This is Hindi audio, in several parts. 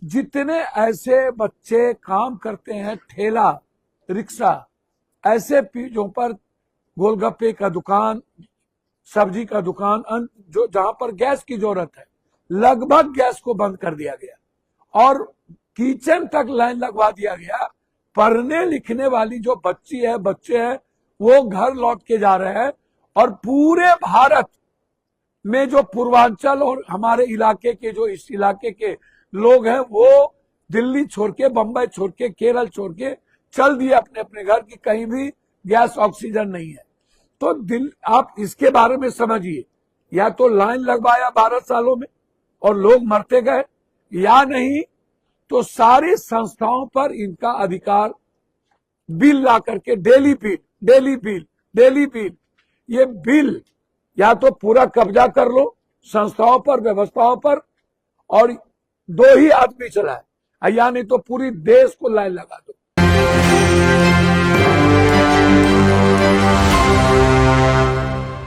जितने ऐसे बच्चे काम करते हैं ठेला रिक्शा, ऐसे पीजों पर गोलगप्पे का दुकान, सब्जी का दुकान, जो जहां पर गैस की जरूरत है, लगभग गैस को बंद कर दिया गया और किचन तक लाइन लगवा दिया गया। पढ़ने लिखने वाली जो बच्ची है, बच्चे हैं, वो घर लौट के जा रहे हैं और पूरे भारत में जो पूर्वांचल और हमारे इलाके के, जो इस इलाके के लोग हैं, वो दिल्ली छोड़ के, बंबई छोड़ के, केरल छोड़ के चल दिए अपने अपने घर की कहीं भी गैस ऑक्सीजन नहीं है। तो आप इसके बारे में समझिए, या तो लाइन लगवाया 12 सालों में और लोग मरते गए, या नहीं तो सारी संस्थाओं पर इनका अधिकार बिल ला करके daily bill daily bill daily bill, ये बिल या तो पूरा कब्जा कर लो संस्थाओं पर, व्यवस्थाओं पर, और दो ही आदमी चलाए, या नहीं तो पूरी देश को लाइन लगा दो।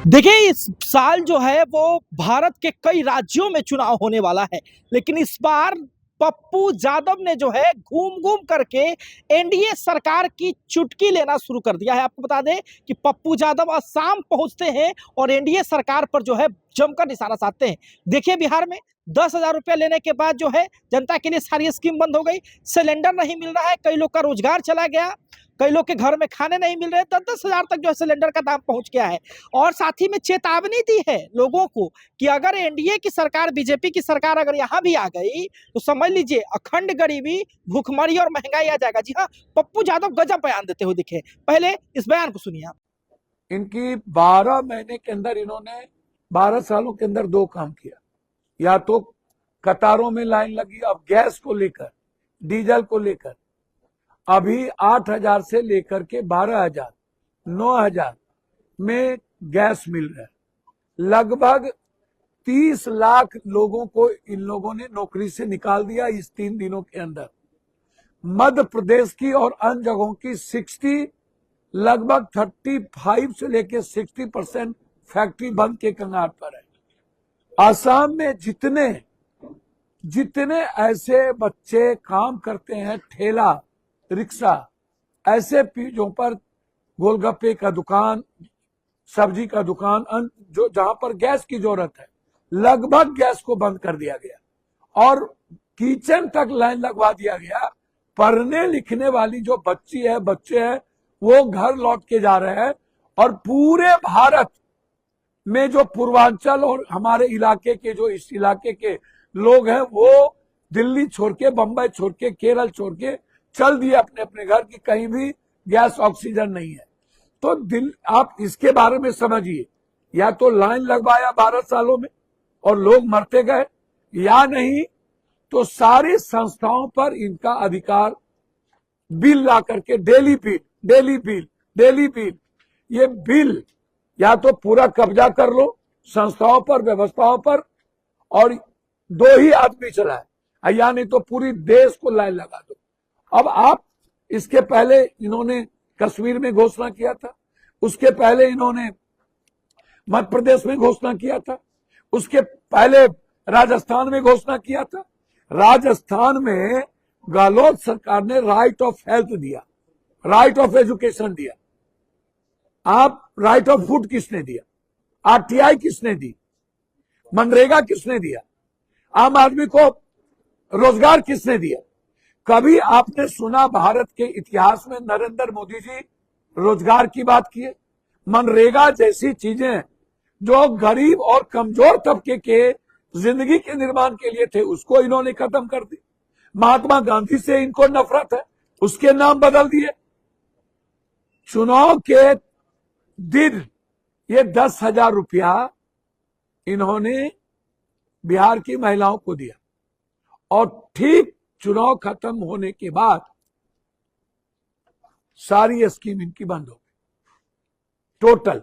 देखिए, इस साल जो है वो भारत के कई राज्यों में चुनाव होने वाला है, लेकिन इस बार पप्पू यादव ने जो है घूम घूम करके एनडीए सरकार की चुटकी लेना शुरू कर दिया है। आपको बता दें कि पप्पू यादव असम पहुंचते हैं और एनडीए सरकार पर जो है जमकर निशाना साधते हैं। देखिए, बिहार में 10,000 रुपया लेने के बाद जो है जनता के लिए सारी स्कीम बंद हो गई, सिलेंडर नहीं मिल रहा है, कई लोग का रोजगार चला गया, कई लोग के घर में खाने नहीं मिल रहे, 10,000 तक जो है सिलेंडर का दाम पहुंच गया है। और साथ ही में चेतावनी दी है लोगों को कि अगर एनडीए की सरकार, बीजेपी की सरकार अगर यहां भी आ गई तो समझ लीजिए अखंड गरीबी, भूखमरी और महंगाई आ जाएगा। जी हाँ, पप्पू यादव गजब बयान देते हुए दिखे। पहले इस बयान को सुनिए आप। इनकी 12 महीने के अंदर इन्होंने 12 सालों के अंदर दो काम किया, या तो कतारों में लाइन लगी अब गैस को लेकर, डीजल को लेकर, अभी 8,000 से लेकर के 12,000 9,000 में गैस मिल रहा है। लगभग 30 लाख लोगों को इन लोगों ने नौकरी से निकाल दिया इस 3 दिनों के अंदर। मध्य प्रदेश की और अन्य जगहों की लगभग 35 से लेकर 60% फैक्ट्री बंद के कगार पर है। आसाम में जितने ऐसे बच्चे काम करते हैं ठेला रिक्शा, ऐसे पीजों पर गोलगप्पे का दुकान, सब्जी का दुकान, जो जहां पर गैस की जरूरत है, लगभग गैस को बंद कर दिया गया और किचन तक लाइन लगवा दिया गया। पढ़ने लिखने वाली जो बच्ची है, बच्चे हैं, वो घर लौट के जा रहे हैं और पूरे भारत में जो पूर्वांचल और हमारे इलाके के, जो इस इलाके के लोग हैं, वो दिल्ली छोड़ के, बंबई छोड़ के, केरल छोड़ के चल दिए अपने अपने घर की कहीं भी गैस ऑक्सीजन नहीं है। तो आप इसके बारे में समझिए, या तो लाइन लगवाया 12 सालों में और लोग मरते गए, या नहीं तो सारी संस्थाओं पर इनका अधिकार बिल ला करके daily bill daily bill daily bill, ये बिल या तो पूरा कब्जा कर लो संस्थाओं पर, व्यवस्थाओं पर, और दो ही आदमी चलाए, या नहीं तो पूरी देश को लाइन लगा दो। अब आप इसके पहले इन्होंने कश्मीर में घोषणा किया था, उसके पहले इन्होंने मध्य प्रदेश में घोषणा किया था, उसके पहले राजस्थान में घोषणा किया था। राजस्थान में गहलोत सरकार ने राइट ऑफ हेल्थ दिया, राइट ऑफ एजुकेशन दिया। आप राइट ऑफ फूड किसने दिया? आरटीआई किसने दी? मनरेगा किसने दिया? आम आदमी को रोजगार किसने दिया? कभी आपने सुना भारत के इतिहास में नरेंद्र मोदी जी रोजगार की बात किए? मनरेगा जैसी चीजें जो गरीब और कमजोर तबके के जिंदगी के निर्माण के लिए थे, उसको इन्होंने खत्म कर दी। महात्मा गांधी से इनको नफरत है, उसके नाम बदल दिए। चुनाव के दिन ये 10,000 रुपया इन्होंने बिहार की महिलाओं को दिया और ठीक चुनाव खत्म होने के बाद सारी स्कीम इनकी बंद हो गई। टोटल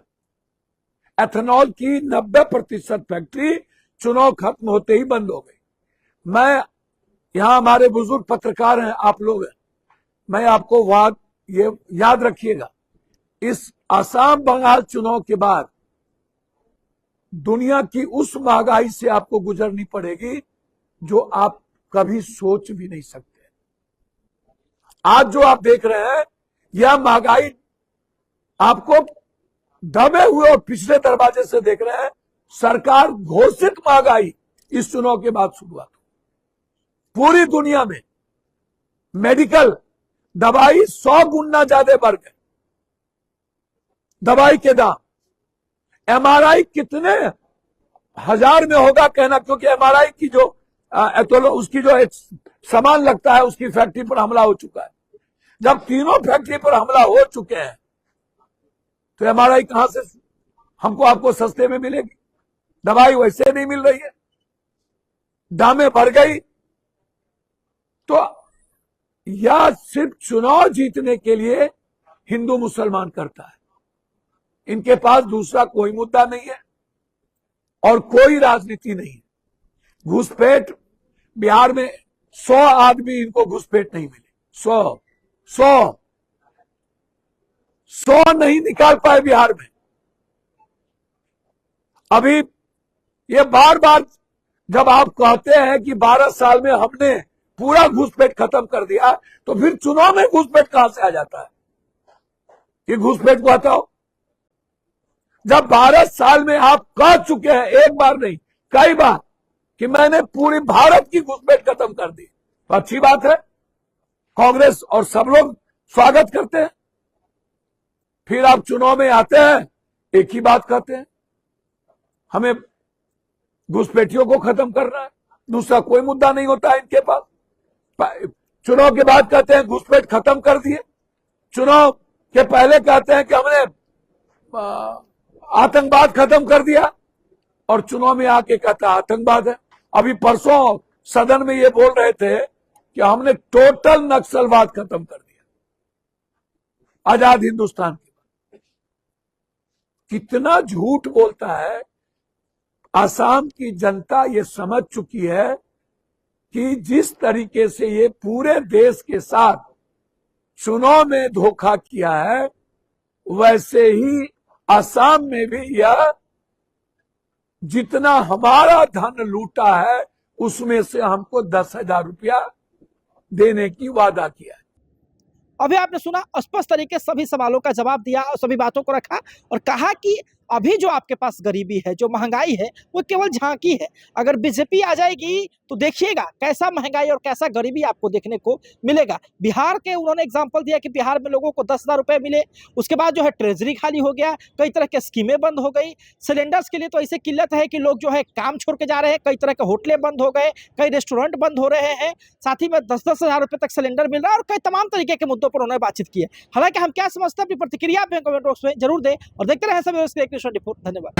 एथेनॉल की 90% फैक्ट्री चुनाव खत्म होते ही बंद हो गई। मैं यहां हमारे बुजुर्ग पत्रकार हैं, आप लोग हैं, मैं आपको ये याद रखिएगा, इस असम बंगाल चुनाव के बाद दुनिया की उस महंगाई से आपको गुजरनी पड़ेगी जो आप कभी सोच भी नहीं सकते। आज जो आप देख रहे हैं यह महंगाई आपको दबे हुए और पिछले दरवाजे से देख रहे हैं। सरकार घोषित महंगाई इस चुनाव के बाद शुरुआत हुई। पूरी दुनिया में मेडिकल दवाई 100 गुना ज्यादा बढ़ गए, दवाई के दाम। एमआरआई कितने हजार में होगा कहना, क्योंकि एमआरआई की जो उसकी जो एक सामान लगता है उसकी फैक्ट्री पर हमला हो चुका है। जब तीनों फैक्ट्री पर हमला हो चुके हैं तो एमआरआई कहां से हमको आपको सस्ते में मिलेगी? दवाई वैसे नहीं मिल रही है, दामें बढ़ गई। तो यह सिर्फ चुनाव जीतने के लिए हिंदू मुसलमान करता है। इनके पास दूसरा कोई मुद्दा नहीं है और कोई राजनीति नहीं है। घुसपैठ बिहार में 100 आदमी इनको घुसपैठ नहीं मिले, 100 नहीं निकाल पाए बिहार में। अभी ये बार बार जब आप कहते हैं कि 12 साल में हमने पूरा घुसपैठ खत्म कर दिया, तो फिर चुनाव में घुसपैठ कहां से आ जाता है कि घुसपैठ को हटाओ? जब 12 साल में आप कह चुके हैं, एक बार नहीं कई बार, कि मैंने पूरी भारत की घुसपैठ खत्म कर दी, तो अच्छी बात है, कांग्रेस और सब लोग स्वागत करते हैं। फिर आप चुनाव में आते हैं, एक ही बात कहते हैं, हमें घुसपैठियों को खत्म करना है, दूसरा कोई मुद्दा नहीं होता है इनके पास। चुनाव के बाद कहते हैं घुसपैठ खत्म कर दिए, चुनाव के पहले कहते हैं कि हमने आतंकवाद खत्म कर दिया, और चुनाव में आके कहता आतंकवाद है। अभी परसों सदन में ये बोल रहे थे कि हमने टोटल नक्सलवाद खत्म कर दिया आजाद हिंदुस्तान के बाद। कितना झूठ बोलता है। असम की जनता ये समझ चुकी है कि जिस तरीके से ये पूरे देश के साथ चुनाव में धोखा किया है, वैसे ही असम में भी यह जितना हमारा धन लूटा है उसमें से हमको 10,000 रुपया देने की वादा किया है। अभी आपने सुना, स्पष्ट तरीके से सभी सवालों का जवाब दिया और सभी बातों को रखा और कहा कि अभी जो आपके पास गरीबी है, जो महंगाई है, वो केवल झांकी है। अगर बीजेपी आ जाएगी तो देखिएगा कैसा महंगाई और कैसा गरीबी आपको देखने को मिलेगा। बिहार के उन्होंने एग्जाम्पल दिया कि बिहार में लोगों को 10,000 रुपये मिले, उसके बाद जो है ट्रेजरी खाली हो गया, कई तरह के स्कीमें बंद हो गई। सिलेंडर्स के लिए तो ऐसे किल्लत है कि लोग जो है काम छोड़ के जा रहे हैं, कई तरह के होटलें बंद हो गए, कई रेस्टोरेंट बंद हो रहे हैं, साथ ही में 10-10 हज़ार रुपये तक सिलेंडर मिल रहा है और कई तमाम तरीके के मुद्दों पर उन्होंने बातचीत की है। हालांकि हम क्या समझते हैं, अपनी प्रतिक्रिया आप कमेंट बॉक्स में जरूर दें और देखते रहे सभी। धन्यवाद।